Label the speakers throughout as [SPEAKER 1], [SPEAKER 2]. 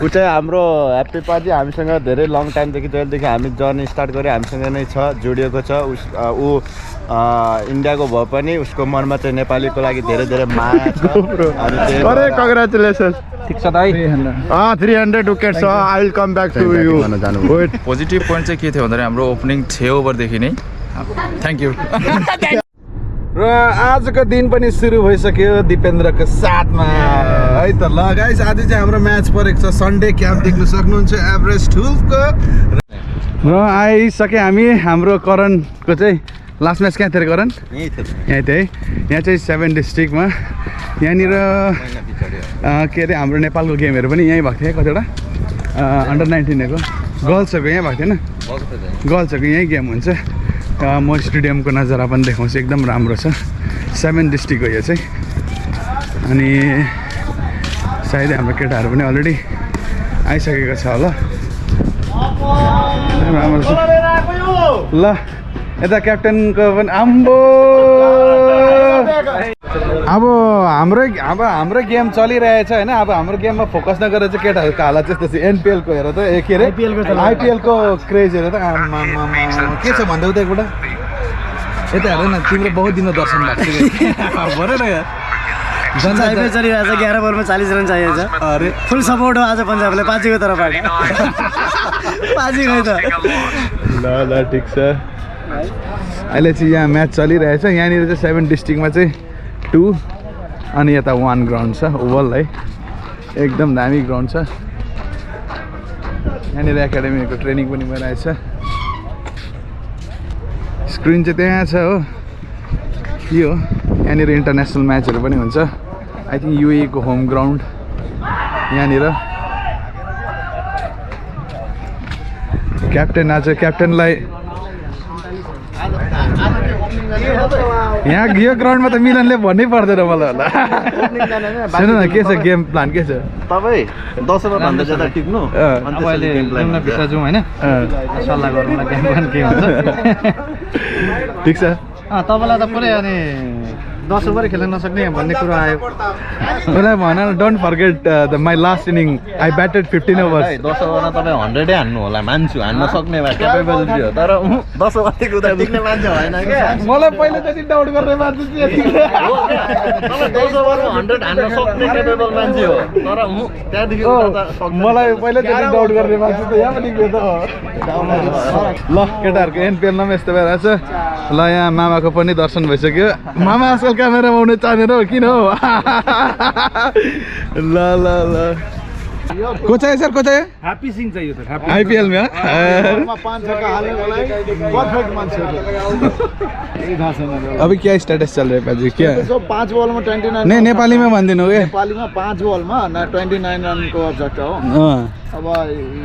[SPEAKER 1] ऊ चाहिँ हाम्रो ह्याप्पी पाजी हामीसँग धेरै लङ टाइमदेखि जहिलेदेखि हामी जर्नी स्टार्ट गऱ्यो हामीसँग नै छ, जोडिएको छ। ऊ इन्डियाको भए पनि उसको मनमा चाहिँ नेपालीको लागि धेरै धेरै माया छ।
[SPEAKER 2] अरे कङ्ग्रेचुलेसन।
[SPEAKER 3] ठिक छ दाइ।
[SPEAKER 2] 300 विकेट छ। I will come back to you.
[SPEAKER 3] Positive point चाहिँ के थियो भन्दाखेरि हाम्रो ओपनिङ 6 ओभरदेखि नै थ्याङ्क यू।
[SPEAKER 2] र आजको दिन पनि सुरु भइसक्यो दिपेन्द्रको साथमा है त। ल गाइस आज चाहिँ हाम्रो म्याच परेको छ सन्डे क्याम्प देख्न सक्नुहुन्छ एभरेस्ट टुल्सको। र आइसके हामी हाम्रो करणको चाहिँ लास्ट म्याच कहाँतिर करण? यहीँ थियो है। यहाँ चाहिँ 7 डिस्ट्रिक्टमा यहाँनिर के अरे हाम्रो नेपालको गेमहरू पनि यहीँ भएको थियो कतिवटा अन्डर 19हरूको गर्ल्सहरूको यहीँ भएको थिएन? गर्ल्सहरूको यहीँ गेम हुन्छ। म स्टेडियमको नजारा पनि देखाउँछु, एकदम राम्रो छ। 7 डिस्ट्रिक्ट हो यो चाहिँ। अनि सायदै हाम्रो केटाहरू पनि अलरेडी आइसकेको छ होला। राम्रो छ। ल यता क्याप्टेनको पनि आम्बो अब हाम्रो गेम चलिरहेछ होइन। अब हाम्रो गेममा फोकस नगरेर चाहिँ केटाहरूको हालत चाहिँ त्यस्तै। एनपिएलको हेर त के अरे आइपिएलको क्रेज हेर त के छ भन्दै उता एकपल्ट यता हेर न। तिम्रो बहुत दिन दर्शन भएको छ भन न यार।
[SPEAKER 4] जनता आइपिएल चलिरहेछ 11 बलमा 40 रन चाहिएको छ।
[SPEAKER 2] अरे
[SPEAKER 4] फुल सपोर्ट हो आज पन्जाबले पाजीको तर्फबाट। पाजी गयो त।
[SPEAKER 2] ल ल ठिक छ। अहिले चाहिँ यहाँ म्याच चलिरहेछ। यहाँनिर चाहिँ 7 डिस्ट्रिक्टमा चाहिँ 2 अनि यता 1 ग्राउन्ड छ ओभल है। एकदम दामी ग्राउन्ड छ। यहाँनिर एकाडेमीको ट्रेनिङ पनि भइरहेछ। स्क्रिन चाहिँ त्यहाँ छ हो। यो हो यहाँनिर इन्टरनेसनल म्याचहरू पनि हुन्छ। आई थिङ्क युए को होम ग्राउन्ड यहाँनिर। क्याप्टेन आज क्याप्टेनलाई यहाँ यो ग्राउन्डमा त मिलनले भन्नै पर्दैन मलाई होला। सुन न के छ गेम प्लान के छ?
[SPEAKER 1] तपाईँ 10 ओभर भन्दा ज्यादा टिक्नु
[SPEAKER 4] अब अहिले गेममा भित्र जाउँ होइन, सल्लाह गरौँ न गेम प्लान के हुन्छ।
[SPEAKER 2] ठिक छ।
[SPEAKER 4] तपाईँलाई त पुरै अनि 10 ओभर खेल्न नसक्ने भन्ने कुरो आयो।
[SPEAKER 2] मलाई भन don't forget my last inning I batted 15 overs.
[SPEAKER 1] 10 ओभरमा तपाईँ 100 हान्नु होला, मान्छु हान्न सक्ने भए क्यापेबिलिटी हो। तर 10 ओभरदेखि उता टिक्ने मान्छे होइन क्या।
[SPEAKER 2] मलाई पहिल्यैदेखि डाउट गर्ने मान्छे
[SPEAKER 1] तपाईँ 10 ओभरमा 100 हान्न सक्ने क्यापेबल मान्छे हो। तर त्यहाँदेखि
[SPEAKER 2] मलाई पहिल्यैदेखि डाउट गर्ने मान्छे त यहाँ पनि के त। ल केटाहरूको एनपिएलमा पनि यस्तो भइरहेछ। ल यहाँ मामाको पनि दर्शन भइसक्यो। मामा आजकल क्यामेरामा आउनु चाहेर हो किन हो? ल ल ल को चाहियो सर? को चाहियो?
[SPEAKER 4] ह्याप्पी सिंह चाहियो सर।
[SPEAKER 2] आइपिएल में
[SPEAKER 4] 5 छक्का हाल्ने मलाई परफेक्ट मान्छे हो। यही थाहा छैन।
[SPEAKER 2] अभी क्या स्टेटस चल रहा है पाजी? क्या
[SPEAKER 4] 5 बलमा 29
[SPEAKER 2] नहीं नेपाली में भनिदिनु के?
[SPEAKER 4] नेपालीमा 5 बलमा 29 रनको आवश्यकता हो। अब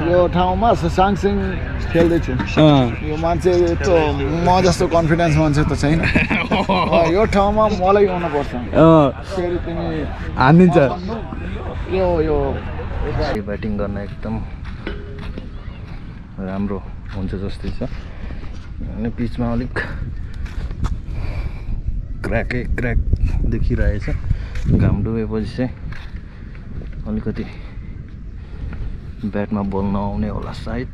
[SPEAKER 4] यो ठाउँमा शशाङ्क सिंह खेल्दैछु। यो मान्छे त म जस्तो कन्फिडेन्स मान्छे त छैन। यो ठाउँमा मलाई आउनु पर्छ। फेरि तिमी
[SPEAKER 2] हानिदिन्छ।
[SPEAKER 4] यो
[SPEAKER 3] ब्याटिङ गर्न एकदम राम्रो हुन्छ जस्तै छ। अनि पिचमा अलिक क्र्याक देखिरहेछ। घाम डुबेपछि चाहिँ अलिकति ब्याटमा बल नआउने होला सायद,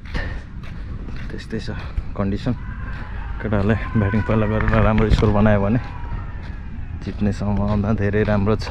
[SPEAKER 3] त्यस्तै छ कन्डिसन। केटाहरूले ब्याटिङ पहिला गरेर राम्रो स्कोर बनायो भने जित्ने सम्भावना धेरै राम्रो छ।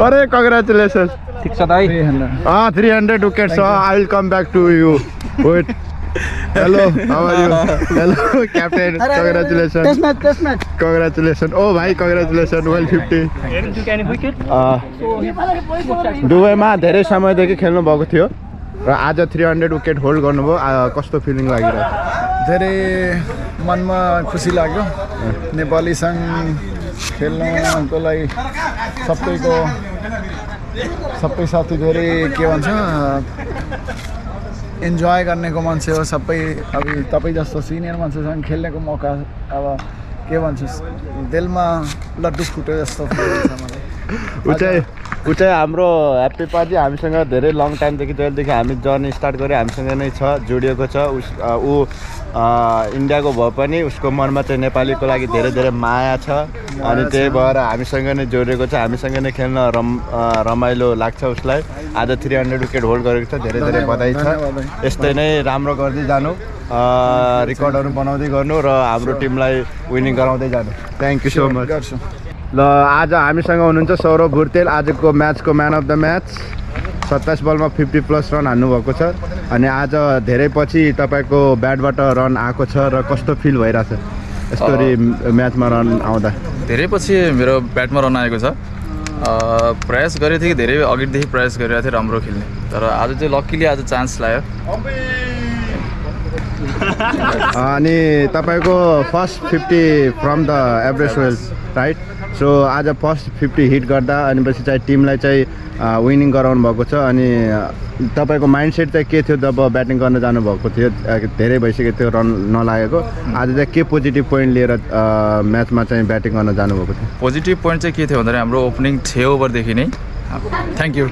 [SPEAKER 1] अरे कङ्ग्रेचुलेसन
[SPEAKER 3] ठिक छ त है
[SPEAKER 1] 300 wickets I will come back to you wait hello how are you hello captain congratulation congratulation ओ भाइ कङ्ग्रेचुलेसन 150 दुबईमा धेरै समयदेखि खेल्नु भएको थियो र आज 300 विकेट होल्ड गर्नुभयो कस्तो फिलिङ लागिरहेको
[SPEAKER 4] धेरै मनमा खुसी लाग्यो नेपाली सङ्घ खेल्नको लागि सबै साथी धेरै के भन्छ इन्जोय गर्नेको मान्छे हो सबै अब तपाईँ जस्तो सिनियर मान्छेसँग खेल्नेको मौका अब के भन्छु दिलमा लड्डु फुट्यो जस्तो
[SPEAKER 1] ऊ चाहिँ हाम्रो ह्याप्पी पाजी हामीसँग धेरै लङ टाइमदेखि जहिलेदेखि हामी जर्नी स्टार्ट गऱ्यो हामीसँग नै छ जोडिएको छ ऊ इन्डियाको भए पनि उसको मनमा चाहिँ नेपालीको लागि धेरै धेरै माया छ अनि त्यही भएर हामीसँग नै जोडिएको छ हामीसँग नै खेल्न रमाइलो लाग्छ उसलाई आज 300 विकेट होल्ड गरेको छ धेरै धेरै बधाई छ यस्तै नै राम्रो गर्दै जानु रेकर्डहरू बनाउँदै गर्नु र हाम्रो टिमलाई विनिङ गराउँदै जानु थ्याङ्क यू सो मच
[SPEAKER 4] गर्छु
[SPEAKER 1] ल आज हामीसँग हुनुहुन्छ सौरभ भुर्तेल आजको म्याचको म्यान अफ द म्याच 27 बलमा 50+ रन हान्नुभएको छ अनि आज धेरै पछि तपाईँको ब्याटबाट रन आएको छ र कस्तो फिल भइरहेछ यस्तोरी म्याचमा रन आउँदा
[SPEAKER 5] धेरै पछि मेरो ब्याटमा रन आएको छ प्रयास गरेको थिएँ कि धेरै अघिदेखि प्रयास गरिरहेको थिएँ राम्रो खेल्ने तर आज चाहिँ लक्कीली आज चान्स लाग्यो
[SPEAKER 1] अनि तपाईँको first 50 from the average well right so आज फर्स्ट 50 हिट गर्दा अनि पछि चाहिँ टिमलाई चाहिँ विनिङ गराउनु भएको छ अनि तपाईँको माइन्डसेट चाहिँ के थियो जब ब्याटिङ गर्न जानुभएको थियो धेरै भइसकेको थियो रन नलागेको आज चाहिँ के पोजिटिभ पोइन्ट लिएर म्याचमा चाहिँ ब्याटिङ गर्न जानुभएको थियो
[SPEAKER 5] पोजिटिभ पोइन्ट चाहिँ के थियो भन्दाखेरि हाम्रो ओपनिङ 6 ओभरदेखि नै थ्याङ्क यू